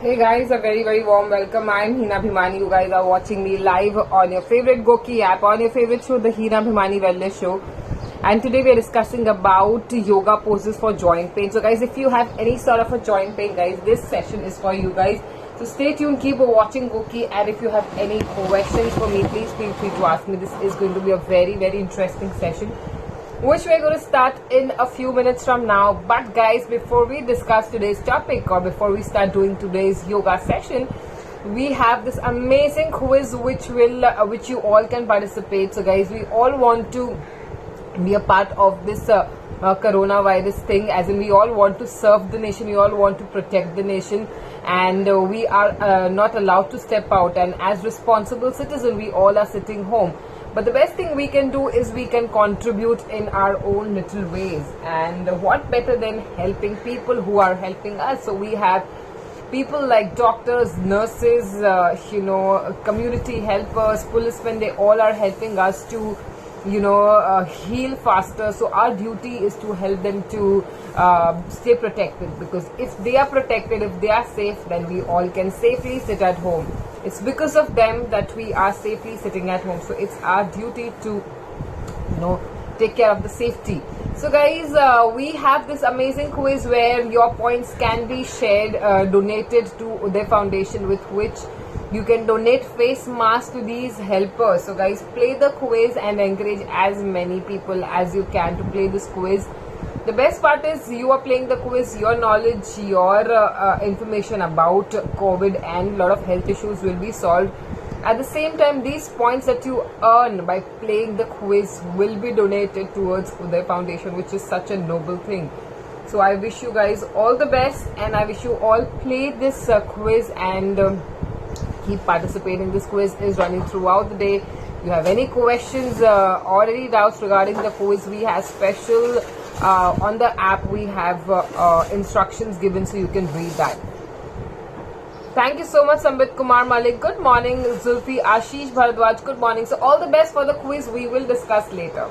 Hey guys, a very warm welcome. I'm Hina Bhimani. You guys are watching me live on your favorite Goki app, on your favorite show, the Hina Bhimani Wellness Show. And today we are discussing about yoga poses for joint pain. So guys, if you have any sort of a joint pain, guys, this session is for you guys. So stay tuned, keep watching Goki, and if you have any questions for me, please feel free to ask me. This is going to be a very interesting session, which we're going to start in a few minutes from now. But guys, before we discuss today's topic or before we start doing today's yoga session, we have this amazing quiz which you all can participate. So guys, we all want to be a part of this coronavirus thing, as in we all want to serve the nation, we all want to protect the nation, and we are not allowed to step out, and as responsible citizens we all are sitting home. But the best thing we can do is we can contribute in our own little ways. And what better than helping people who are helping us? So we have people like doctors, nurses, community helpers, policemen. They all are helping us to, heal faster. So our duty is to help them to stay protected. Because if they are protected, if they are safe, then we all can safely sit at home. It's because of them that we are safely sitting at home. So it's our duty to, take care of the safety. So guys, we have this amazing quiz where your points can be shared, donated to Uday Foundation, with which you can donate face masks to these helpers. So guys, play the quiz and encourage as many people as you can to play this quiz. The best part is you are playing the quiz, your knowledge, your information about COVID and a lot of health issues will be solved. At the same time, these points that you earn by playing the quiz will be donated towards Uday Foundation, which is such a noble thing. So I wish you guys all the best, and I wish you all play this quiz and keep participating. This quiz is running throughout the day. If you have any questions or any doubts regarding the quiz, we have special on the app, we have instructions given, so you can read that. Thank you so much, Sambit Kumar Malik. Good morning, Zulfi Ashish Bharadwaj. Good morning. So all the best for the quiz. We will discuss later.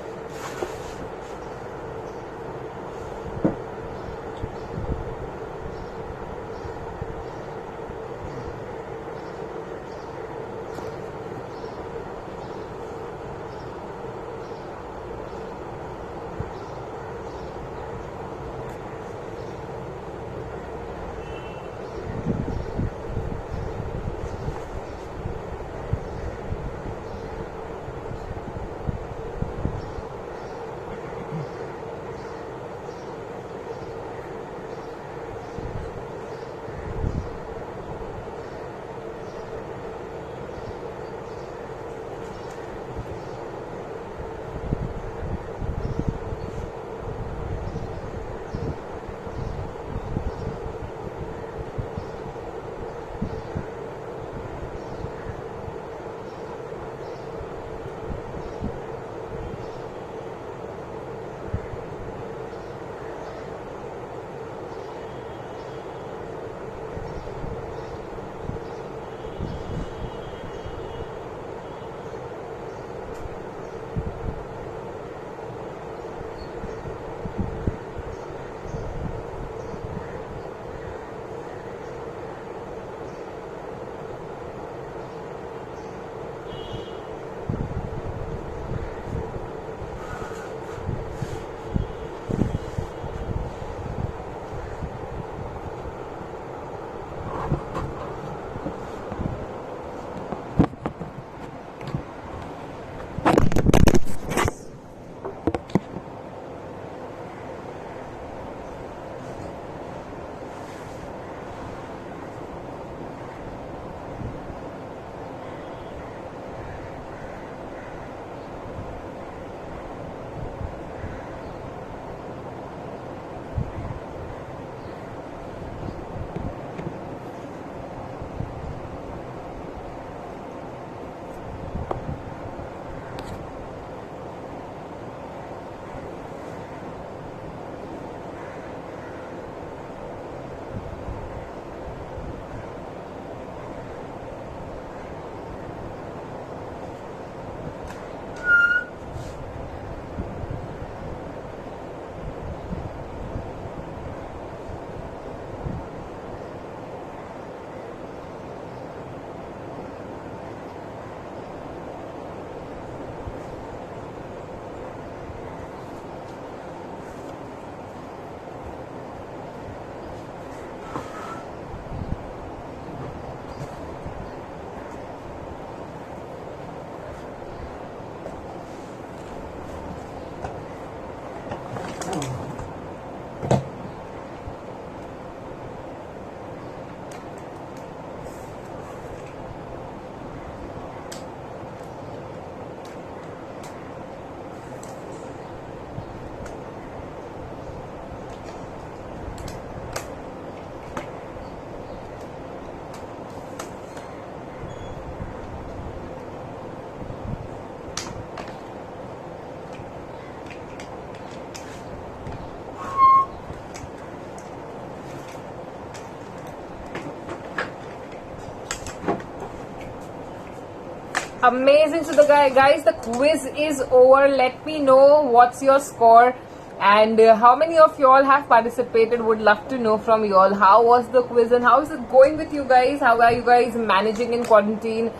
Amazing. So guys, the quiz is over. Let me know what's your score and how many of y'all have participated. Would love to know from y'all. How was the quiz and how is it going with you guys? How are you guys managing in quarantine?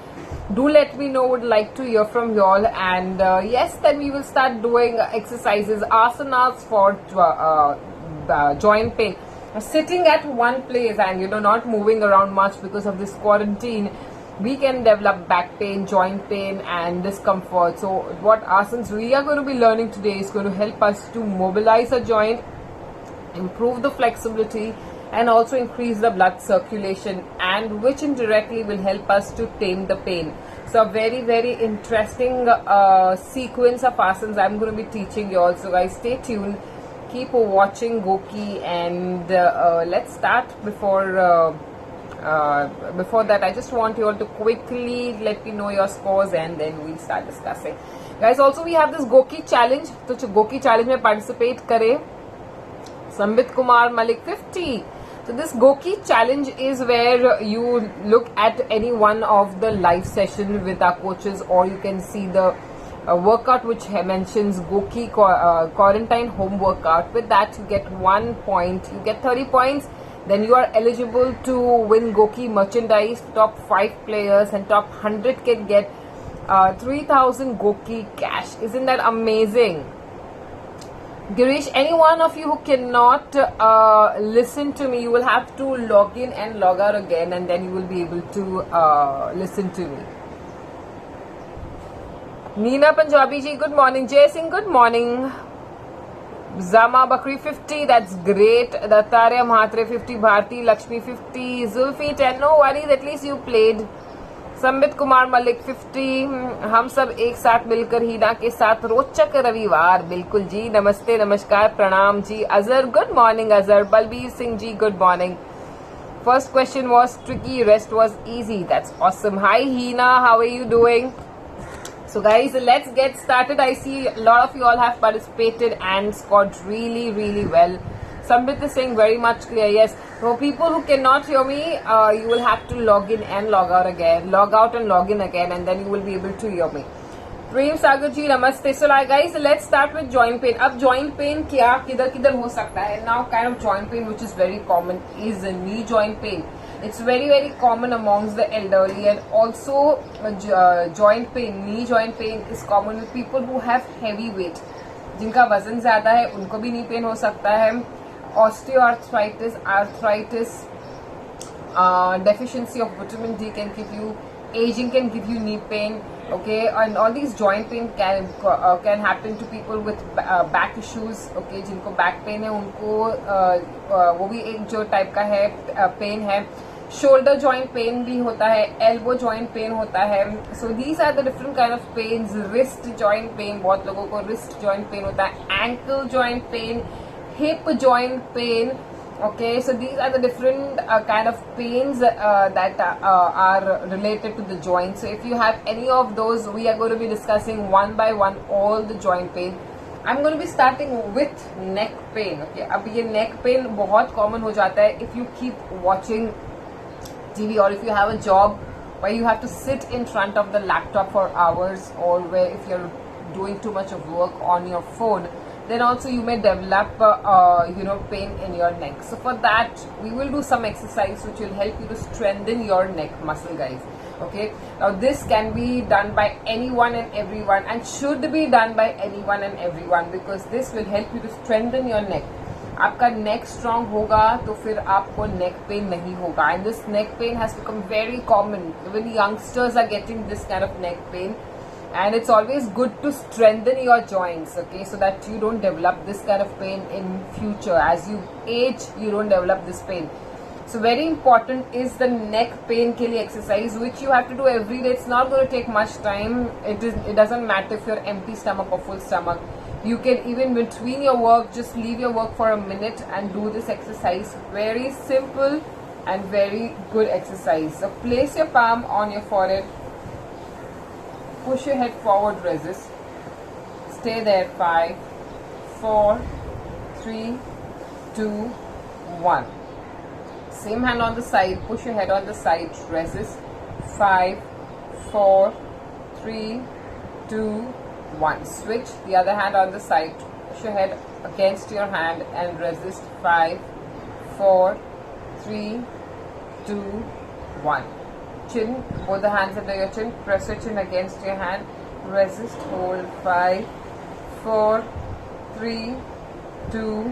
Do let me know. Would like to hear from y'all. And yes, then we will start doing exercises, asanas for joint pain. Sitting at one place and not moving around much because of this quarantine, we can develop back pain, joint pain and discomfort. So what asanas we are going to be learning today is going to help us to mobilize a joint, improve the flexibility and also increase the blood circulation, and which indirectly will help us to tame the pain. So a very very interesting sequence of asanas I'm going to be teaching you all. So guys, stay tuned, keep watching Goki, and let's start. Before that, I just want you all to quickly let me know your scores and then we'll start discussing. Guys, also we have this Goki challenge. So Goki challenge mein participate kare Sambit Kumar Malik 50. So this Goki challenge is where you look at any one of the live session with our coaches, or you can see the workout which mentions Goki quarantine home workout. With that you get 1 point, you get 30 points. Then you are eligible to win Goki merchandise. Top 5 players and top 100 can get 3000 Goki cash. Isn't that amazing? Girish, any one of you who cannot listen to me, you will have to log in and log out again, and then you will be able to listen to me. Neena Punjabi ji, good morning. Jay Singh, good morning. Zama Bakri 50, that's great. Dattaria Mahatre 50, Bharti Lakshmi 50, Zulfi 10, no worries, at least you played. Sambit Kumar Malik 50, हम सब एक साथ मिलकर हीना के साथ रोचक रविवार. बिल्कुल जी, नमस्ते नमस्कार प्रणाम जी. Azhar, good morning Azhar. Balbir Singh ji, good morning. First question was tricky, rest was easy. That's awesome. Hi Hina, how are you doing? So guys, let's get started. I see a lot of you all have participated and scored really really well. Sambit is saying very much clear. Yes, for people who cannot hear me, you will have to log in and log out again, log out and log in again, and then you will be able to hear me. Prem Sagar ji, namaste. So guys, let's start with joint pain. Ab joint pain kya kidhar ho sakta hai? Now kind of joint pain which is very common is knee joint pain. It's very very common amongst the elderly, and also joint pain, knee joint pain is common with people who have heavy weight. जिनका वजन ज्यादा है उनको भी knee pain हो सकता है. Osteoarthritis, arthritis, deficiency of vitamin D can give you, aging can give you knee pain. Okay, and all these joint pain can happen to people with back issues. Okay, जिनको back pain है उनको वो भी एक जो type का है pain है. Shoulder joint pain भी होता है, elbow joint pain होता है. So these are the different kind of pains. Wrist joint pain, बहुत लोगों को wrist joint pain होता है. Ankle joint pain, hip joint pain. Okay, so these are the different kind of pains that are related to the joint. So if you have any of those, we are going to be discussing one by one all the joint pain. I'm going to be starting with neck pain. Okay, अब ये neck pain बहुत common हो जाता है if you keep watching TV, or if you have a job where you have to sit in front of the laptop for hours, or where if you're doing too much of work on your phone, then also you may develop pain in your neck. So for that we will do some exercise which will help you to strengthen your neck muscle, guys. Okay, now this can be done by anyone and everyone, and should be done by anyone and everyone, because this will help you to strengthen your neck. आपका neck strong होगा तो फिर आपको neck pain नहीं होगा. And this neck pain has become very common. Even youngsters are getting this kind of neck pain, and it's always good to strengthen your joints, okay, so that you don't develop this kind of pain in future. As you age, you don't develop this pain. So very important is the neck pain के लिए exercise, which you have to do every day. It's not going to take much time. It doesn't matter if you're empty stomach or full stomach. You can even between your work just leave your work for a minute and do this exercise. Very simple and very good exercise. So place your palm on your forehead, push your head forward, resist, stay there. 5 4 3 2 1. Same hand on the side, push your head on the side, resist. 5 4 3, 2, 1. Switch the other hand on the side. Push your head against your hand and resist. 5, 4, 3, 2, 1. Chin, both the hands under your chin. Press your chin against your hand. Resist, hold. 5, 4, 3, 2,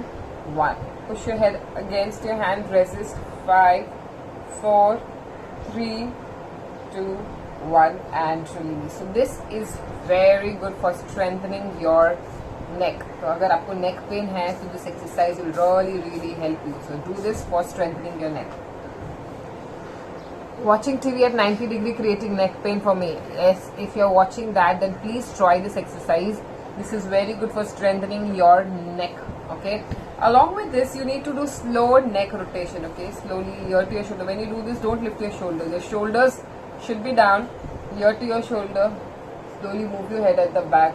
1. Push your head against your hand. Resist. 5, 4, 3, 2, 1, and release. So this is very good for strengthening your neck. So अगर आपको neck pain है, so this exercise will really help you. So do this for strengthening your neck. Watching TV at 90 degree creating neck pain for me. Yes, if you're watching that, then please try this exercise. This is very good for strengthening your neck. Okay. Along with this, you need to do slow neck rotation. Okay, slowly ear to your shoulder. When you do this, don't lift your shoulders. Your shoulders should be down, ear to your shoulder. Slowly move your head at the back.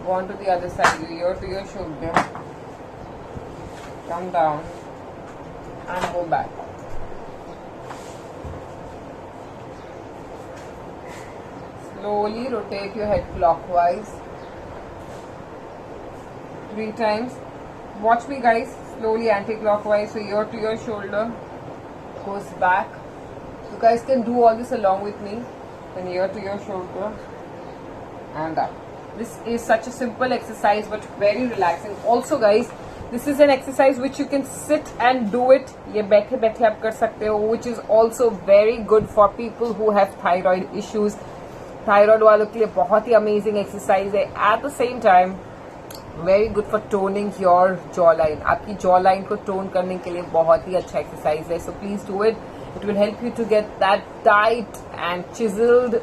Go on to the other side, ear to your shoulder. Come down and go back. Slowly rotate your head clockwise 3 times. Watch me, guys. Slowly anti-clockwise. So ear to your shoulder goes back. You guys can do all this along with me. Then ear to your shoulder and up. This is such a simple exercise but very relaxing. Also, guys, this is an exercise which you can sit and do it. ये बैठे बैठे आप कर सकते हो, which is also very good for people who have thyroid issues. Thyroid वालों के लिए बहुत ही अमेजिंग एक्सरसाइज है. At the same time very good for toning your jaw line. आपकी जॉ लाइन को टोन करने के लिए बहुत ही अच्छा एक्सरसाइज है. So please do it. It will help you to get that tight and chiseled,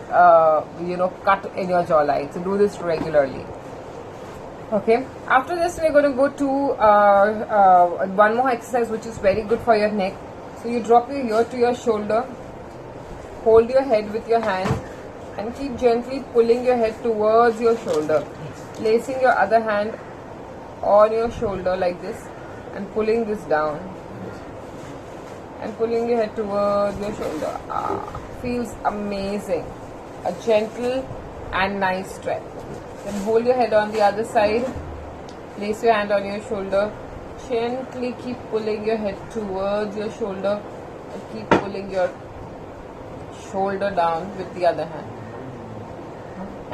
cut in your jawline. So do this regularly. Okay. After this, we're going to go to one more exercise, which is very good for your neck. So you drop your ear to your shoulder, hold your head with your hand, and keep gently pulling your head towards your shoulder, placing your other hand on your shoulder like this, and pulling this down. And pulling your head towards your shoulder. Feels amazing. A gentle and nice stretch. Then hold your head on the other side. Place your hand on your shoulder. Gently keep pulling your head towards your shoulder. And keep pulling your shoulder down with the other hand.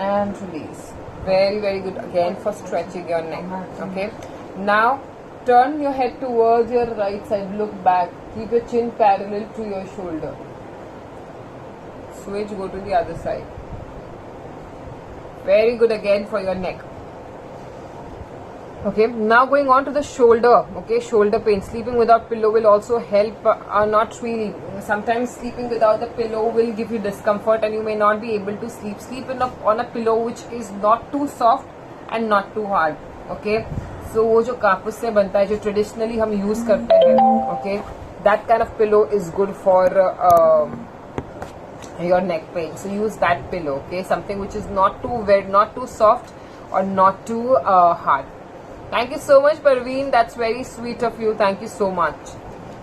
And release. Very good again for stretching your neck. Okay. Now turn your head towards your right side. Look back. Keep your chin parallel to your shoulder. Switch, go to the other side. Very good again for your neck. Okay, now going on to the shoulder. Okay, shoulder pain. Sleeping without pillow will also help. Not really. Sometimes sleeping without the pillow will give you discomfort and you may not be able to sleep. Sleep on a pillow which is not too soft and not too hard. Okay, so वो जो कापूस से बनता है, जो traditionally हम use करते हैं, okay, that kind of pillow is good for your neck pain. So use that pillow. Okay, something which is not too soft or not too hard. Thank you so much, Parveen. That's very sweet of you. Thank you so much.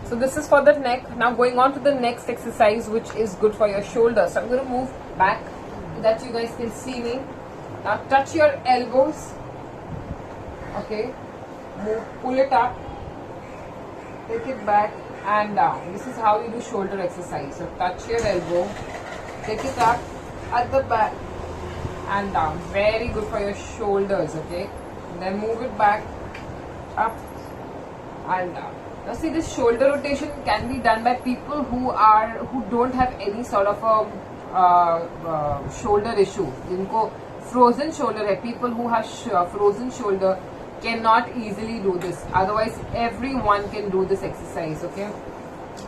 So this is for the neck. Now going on to the next exercise, which is good for your shoulders. So I'm going to move back so that you guys can see me. Now touch your elbows. Okay, pull it up, take it back and down. This is how you do shoulder exercise. So touch your elbow, take it up at the back and down. Very good for your shoulders. Okay, and then move it back, up and down. Now see, this shoulder rotation can be done by people who don't have any sort of a shoulder issue. जिनको frozen shoulder है, people who have frozen shoulder cannot easily do this. Otherwise, everyone can do this exercise. Okay,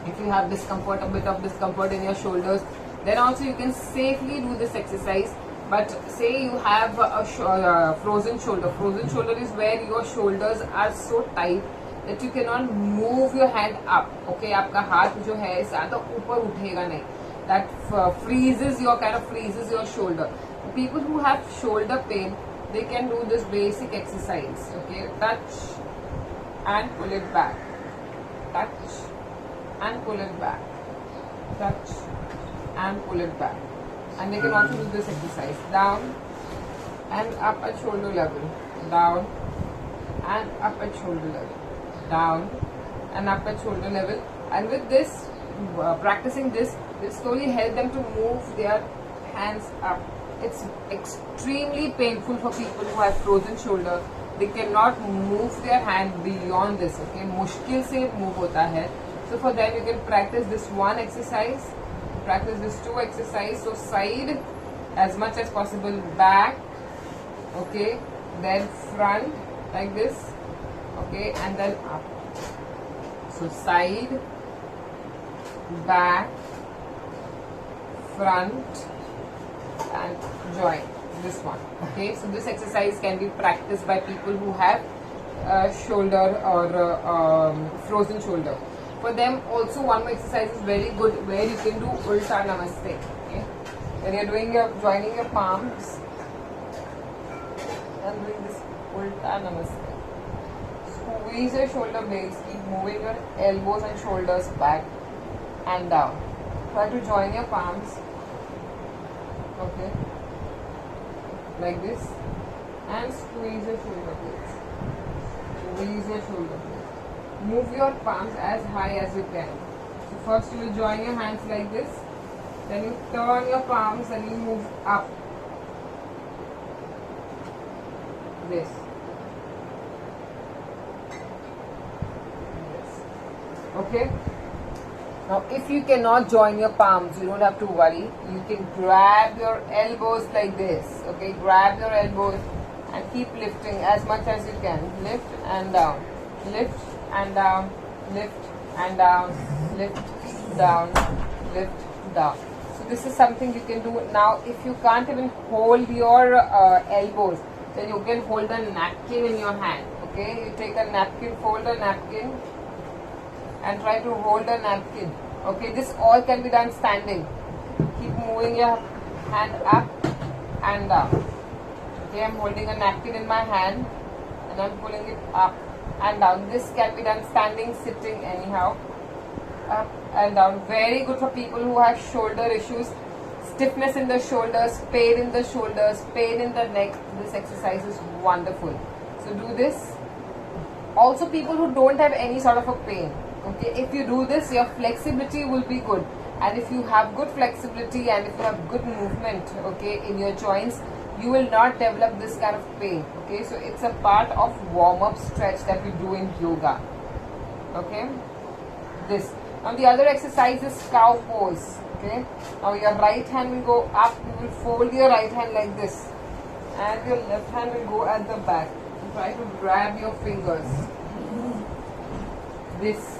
if you have discomfort, a bit of discomfort in your shoulders, then also you can safely do this exercise. But say you have a frozen shoulder. Frozen shoulder is where your shoulders are so tight that you cannot move your hand up. Okay, आपका हाथ जो है ज़्यादा ऊपर उठेगा नहीं. That freezes your shoulder. People who have shoulder pain, they can do this basic exercise. Okay, touch and pull it back. Touch and pull it back. Touch and pull it back. And they can also do this exercise. Down and up at shoulder level. Down and up at shoulder level. Down and up at shoulder level. And with this, practicing this will slowly help them to move their hands up. It's extremely painful for people who have frozen shoulder. They cannot move their hand beyond this. Okay, मुश्किल से move होता है. So for them you can practice this one exercise, practice this two exercise. So side as much as possible, back, okay, then front like this, okay, and then up. So side, back, front, and join this one. Okay, so this exercise can be practiced by people who have shoulder or frozen shoulder. For them also one more exercise is very good where you can do Ulta Namaste. Okay, when you're doing joining your palms and doing this Ulta Namaste. Squeeze your shoulder blades, keep moving your elbows and shoulders back and down. Try to join your palms, okay, like this, and squeeze your shoulder blades. Squeeze your shoulder blades. Move your palms as high as you can. So first you will join your hands like this, then you turn your palms and you move up. This. Okay. Now if you cannot join your palms, you don't have to worry. You can grab your elbows like this. Okay, grab your elbows and keep lifting as much as you can. Lift and down. Lift and down. Lift and down. Lift down. Lift down. So this is something you can do. Now if you can't even hold your elbows, then you can hold a napkin in your hand. Okay, you take a napkin, fold a napkin, and try to hold a napkin. Okay, this all can be done standing. Keep moving your hand up and down. Okay, I'm holding a napkin in my hand and I'm pulling it up and down. This can be done standing, sitting, anyhow. Up and down. Very good for people who have shoulder issues, stiffness in the shoulders, pain in the shoulders, pain in the neck. This exercise is wonderful. So do this. Also people who don't have any sort of a pain. Okay, if you do this, your flexibility will be good, and if you have good flexibility and if you have good movement, okay, in your joints, you will not develop this kind of pain. Okay, so it's a part of warm-up stretch that we do in yoga. Okay, this. Now the other exercise is cow pose. Okay, now your right hand will go up, you will fold your right hand like this, and your left hand will go at the back. So try to grab your fingers. This.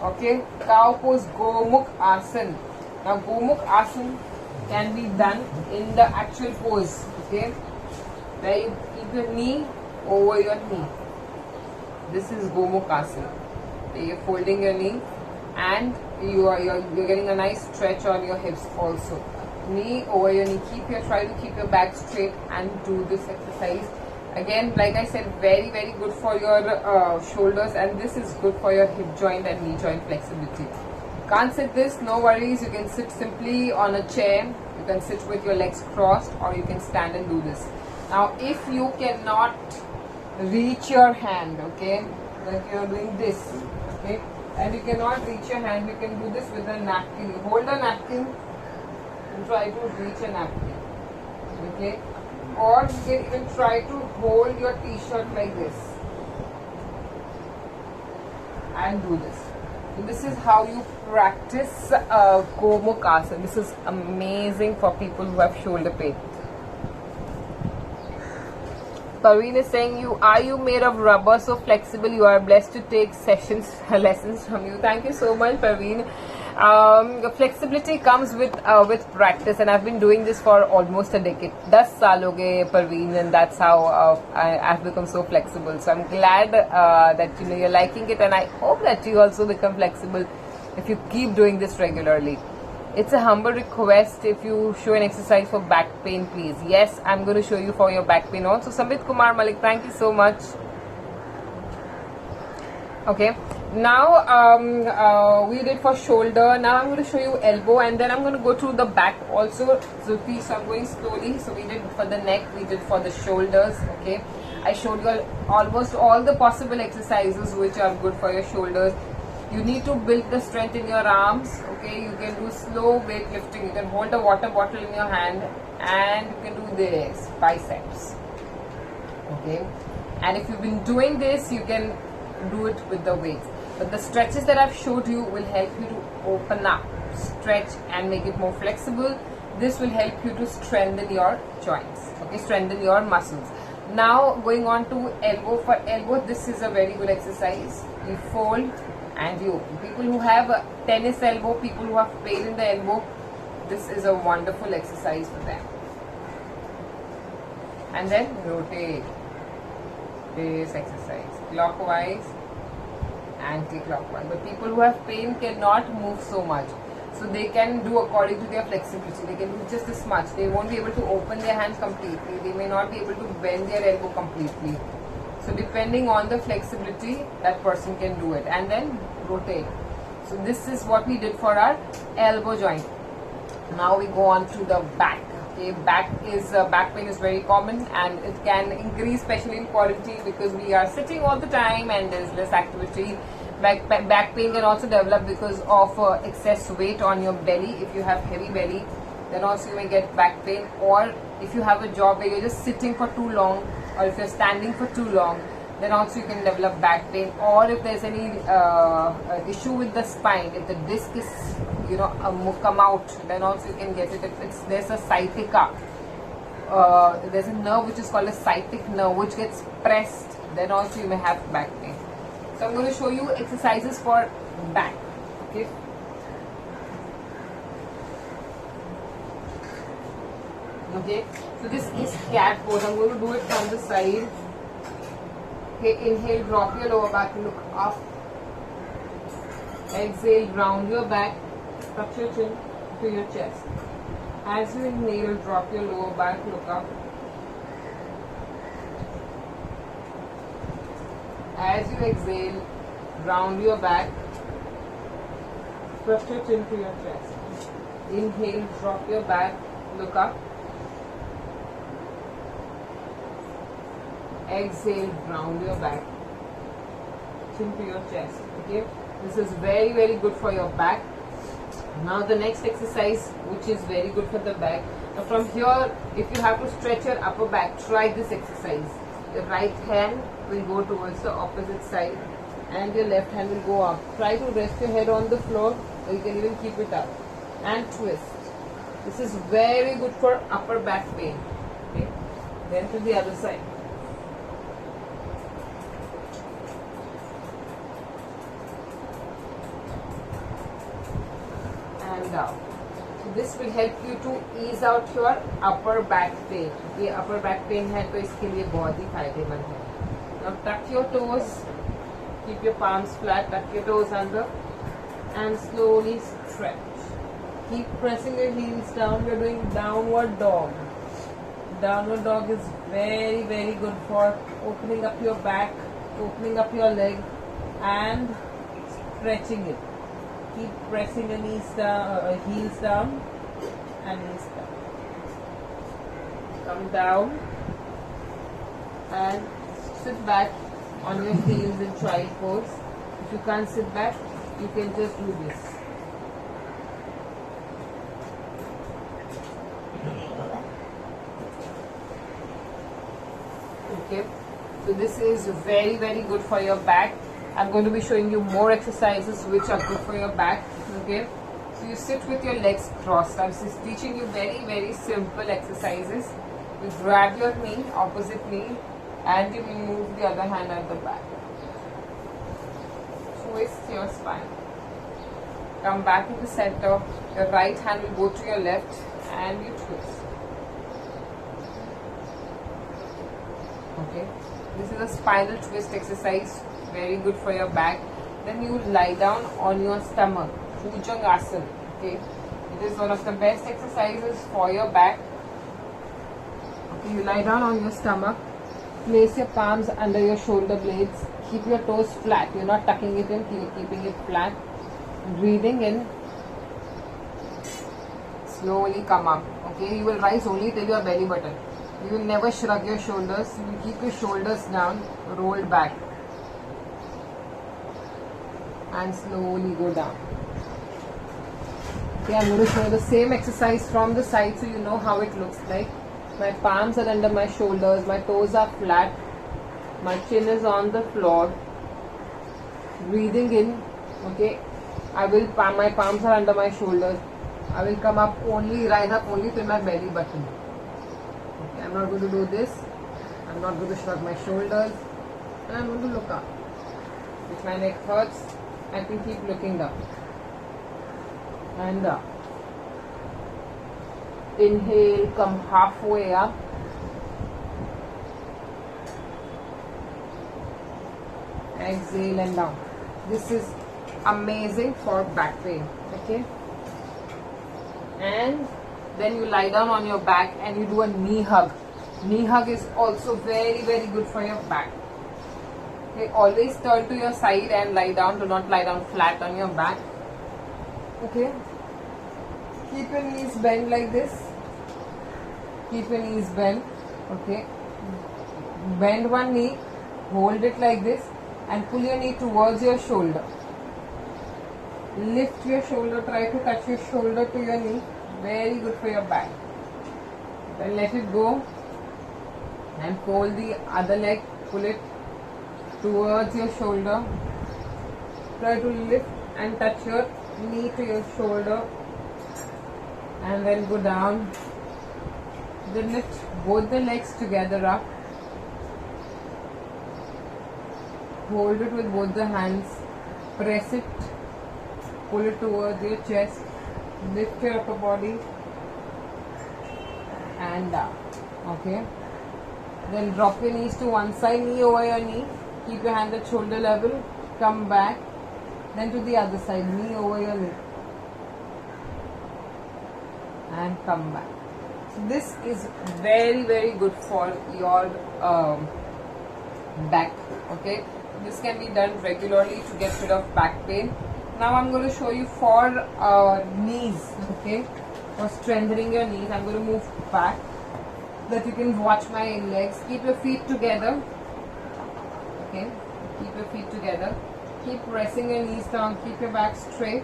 Okay, cow pose, Gomukh Asana. Now Gomukh Asana can be done in the actual pose. Okay, where you keep your knee over your knee. This is Gomukh Asana. Okay, you're folding your knee and you're getting a nice stretch on your hips also. Knee over your knee. Try to keep your back straight and do this exercise. Again, like I said, very good for your shoulders, and this is good for your hip joint and knee joint flexibility. Can't sit this, no worries. You can sit simply on a chair. You can sit with your legs crossed, or you can stand and do this. Now, if you cannot reach your hand, okay, like you're doing this, okay, and you cannot reach your hand, you can do this with a napkin. You hold a napkin and try to reach a napkin, okay. Or you can even try to hold your t-shirt like this and do this. So this is how you practice Gomukh Asana. This is amazing for people who have shoulder pain. Parveen is saying, are you made of rubber, so flexible? You are blessed to take lessons from you. Thank you so much, Parveen. Flexibility comes with practice, and I've been doing this for almost a decade. 10 saal ho gaye, Parveen, and that's how I've become so flexible. So I'm glad that you're liking it, and I hope that you also become flexible if you keep doing this regularly. It's a humble request, if you show an exercise for back pain, please. Yes, I'm going to show you for your back pain also. Samit Kumar Malik, thank you so much. Okay, now we did for shoulder. Now I'm going to show you elbow, and then I'm going to go to the back also. So please, I'm going slowly. So we did for the neck, we did for the shoulders. Okay, I showed you almost all the possible exercises which are good for your shoulders. You need to build the strength in your arms. Okay, you can do slow weight lifting. You can hold a water bottle in your hand and you can do this biceps. Okay, and if you've been doing this, you can do it with the weights, but the stretches that I've showed you will help you to open up, stretch and make it more flexible. This will help you to strengthen your joints, okay, strengthen your muscles. Now going on to elbow. For elbow, this is a very good exercise. You fold and you open. People who have a tennis elbow, people who have pain in the elbow, this is a wonderful exercise for them. And then rotate this exercise clockwise, anti-clockwise. But people who have pain cannot move so much, so they can do according to their flexibility. They can do just this much. They won't be able to open their hands completely. They may not be able to bend their elbow completely. So depending on the flexibility, that person can do it. And then rotate. So this is what we did for our elbow joint. Now we go on to the back. Okay, back pain is very common, and it can increase, especially in quality, because we are sitting all the time and there is less activity. Back pain can also develop because of excess weight on your belly. If you have heavy belly, then also you may get back pain. Or if you have a job where you're just sitting for too long, or if you're standing for too long, then also you can develop back pain. Or if there's any issue with the spine, if the disc is come out, then also you can get it. If there's a sciatica, there's a nerve which is called a sciatic nerve which gets pressed, then also you may have back pain. So I'm going to show you exercises for back. Okay. Okay, so this is cat pose. I'm going to do it from the side. Okay, inhale, drop your lower back, look up. Exhale, round your back, touch your chin to your chest. As you inhale, drop your lower back, look up. As you exhale, round your back, touch your chin to your chest. Inhale, drop your back, look up. Exhale, round your back, chin to your chest. Okay, this is very, very good for your back. Now the next exercise, which is very good for the back. Now from here, if you have to stretch your upper back, try this exercise. Your right hand will go towards the opposite side and your left hand will go up. Try to rest your head on the floor, or you can even keep it up, and twist. This is very good for upper back pain. Okay, then to the other side. And down. So this will help you to ease out your upper back pain. ये upper back pain है तो इसके लिए बहुत ही फायदेमंद है. Now tuck your toes, keep your palms flat, tuck your toes under, and slowly stretch. Keep pressing your heels down. We're doing downward dog. Downward dog is very, very good for opening up your back, opening up your leg, and stretching it. Keep pressing your knees down, heels down, and knees down. Come down and sit back on your heels in child pose. If you can't sit back, you can just do this. Okay, so this is very, very good for your back. I'm going to be showing you more exercises which are good for your back. Okay, so you sit with your legs crossed. I'm just teaching you very, very simple exercises. You grab your knee, opposite knee, and you move the other hand at the back. Twist your spine. Come back to the center. Your right hand will go to your left and you twist. Okay, this is a spinal twist exercise, very good for your back. Then you lie down on your stomach, Bhujangasana. Okay, it is one of the best exercises for your back. Okay, you lie down on your stomach, place your palms under your shoulder blades, Keep your toes flat. You're not tucking it in, you're keeping it flat. Breathing in. Slowly come up. Okay, you will rise only till your belly button. You will never shrug your shoulders. You will keep your shoulders down, rolled back. And slowly go down. Okay, I'm going to show the same exercise from the side so you know how it looks like. My palms are under my shoulders, my toes are flat, my chin is on the floor. Breathing in, okay, my palms are under my shoulders. I will come up only, rise up only till my belly button. Okay, I'm not going to do this. I'm not going to shrug my shoulders. And I'm going to look up. If my neck hurts, I can keep looking down. And up. Inhale, come halfway up. Exhale and down. This is amazing for back pain. Okay. And then you lie down on your back and you do a knee hug. Knee hug is also very, very good for your back. Okay, always turn to your side and lie down. Do not lie down flat on your back. Okay. Keep your knees bent like this. Keep your knees bent. Okay. Bend one knee. Hold it like this and pull your knee towards your shoulder. Lift your shoulder. Try to touch your shoulder to your knee. Very good for your back. Then let it go and fold the other leg. Pull it towards your shoulder. Try to lift and touch your knee to your shoulder and then go down. Then lift both the legs together up. Hold it with both the hands. Press it. Pull it towards your chest. Lift your upper body and down. Okay. Then drop your knees to one side, knee over your knee. Keep your hand at shoulder level. Come back. Then to the other side, knee over your knee. And come back. So this is very, very good for your back. Okay. This can be done regularly to get rid of back pain. Now I'm going to show you for knees. Okay. For strengthening your knees, I'm going to move back that you can watch my legs. Keep your feet together. Okay. Keep your feet together. Keep pressing your knees down. Keep your back straight.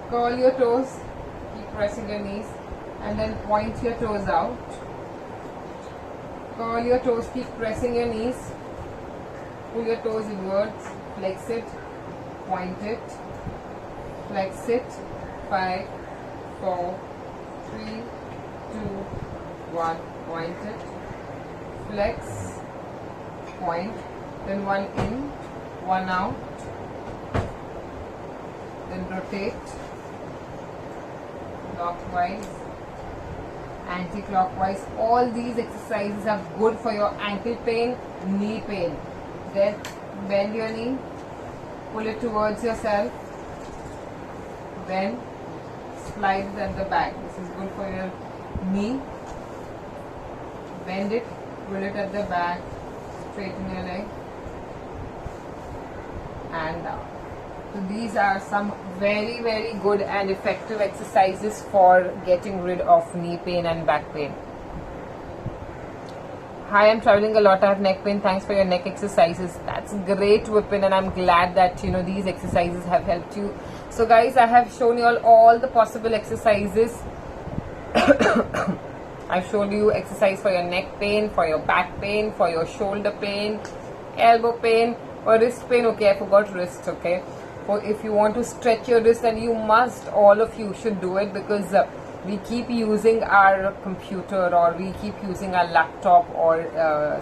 Curl your toes. Keep pressing your knees. And then point your toes out. Curl your toes. Keep pressing your knees. Pull your toes inwards. Flex it. Point it. Flex it. 5, 4, 3, 2, 1. Point it. Flex. Point. Then one in, one out. Then rotate. Clockwise. Anti-clockwise. All these exercises are good for your ankle pain, knee pain. Then bend your knee. Pull it towards yourself. Then slide it at the back. This is good for your knee. Bend it. Pull it at the back. Straighten your leg. And down. So these are some very, very good and effective exercises for getting rid of knee pain and back pain. Hi, I'm traveling a lot. I have neck pain. Thanks for your neck exercises. That's great, Vipin, and I'm glad that these exercises have helped you. So guys, I have shown you all the possible exercises. I've shown you exercise for your neck pain, for your back pain, for your shoulder pain, elbow pain, or wrist pain. Okay, I forgot wrist. Okay, or if you want to stretch your wrist, and you must, all of you should do it, because we keep using our computer or we keep using our laptop or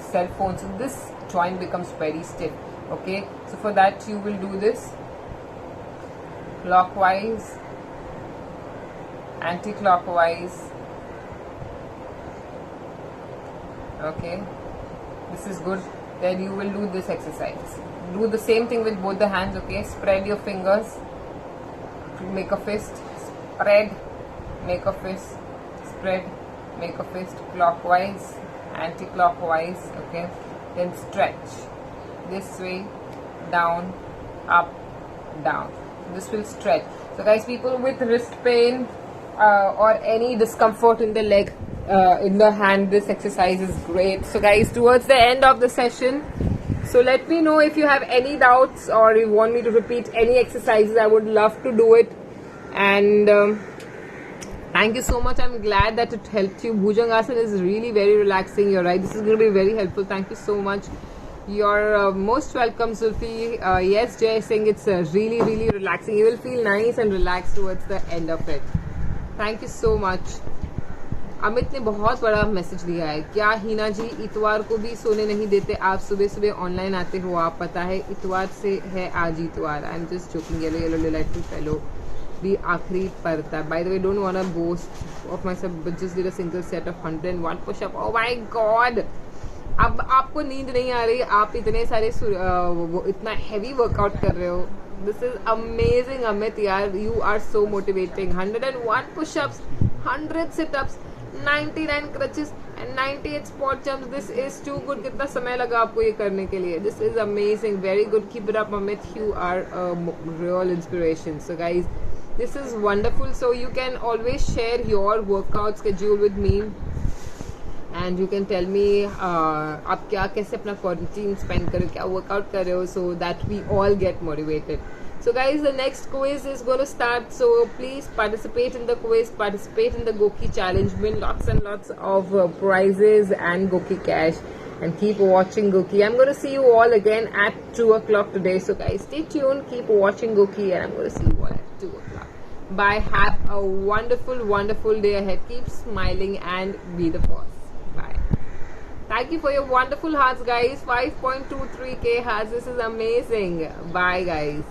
cell phone, so this joint becomes very stiff. Okay, so for that you will do this clockwise, anti-clockwise. Okay, this is good. Then you will do this exercise. Do the same thing with both the hands. Okay, spread your fingers, make a fist, spread, make a fist, spread, make a fist, clockwise, anti-clockwise. Okay, then stretch this way, down, up, down. This will stretch. So guys, people with wrist pain or any discomfort in the leg, in the hand, this exercise is great. So guys, towards the end of the session, so let me know if you have any doubts or you want me to repeat any exercises. I would love to do it. And thank you so much. I'm glad that it helped you. Bhujangasana is really very relaxing. You're right. This is going to be very helpful. Thank you so much. You're most welcome, Zulfi. Yes, Jay Singh, it's really, really relaxing. You will feel nice and relaxed towards the end of it. Thank you so much. Amit ने बहुत बड़ा message दिया है. क्या हिना जी इतवार को भी सोने नहीं देते? आप सुबह सुबह ऑनलाइन आते हो, आप पता है इतवार से है आज इतवार. I am just joking. Yellow yellow delightful fellow भी आखिरी पर था. By the way, don't want to boast of myself, but just did a single set of 101 pushup. Oh my God. अब आपको नींद नहीं आ रही, आप इतने सारे इतना हैवी वर्कआउट कर रहे हो. दिस इज अमेजिंग अमित यार. You are so motivating. 101 pushups, 100 situps, 99 crunches and 98 spot jumps. This is too good. कितना समय लगा आपको ये करने के लिए? This is amazing. Very good. Keep it up Amit. You are a real inspiration. So guys, this is wonderful. So you can always share your workout schedule with me and you can tell me आप क्या कैसे अपना quarantine spend कर रहे हो, क्या workout कर रहे हो, so that we all get motivated. So guys, the next quiz is going to start, so please participate in the quiz, participate in the Goki challenge, win lots and lots of prizes and Goki cash, and keep watching Goki. I'm going to see you all again at 2 o'clock today. So guys, stay tuned, keep watching Goki, and I'm going to see you all at 2 o'clock. Bye. Have a wonderful, wonderful day ahead. Keep smiling and be the boss. Bye. Thank you for your wonderful hearts, guys. 5.23k hearts. This is amazing. Bye, guys.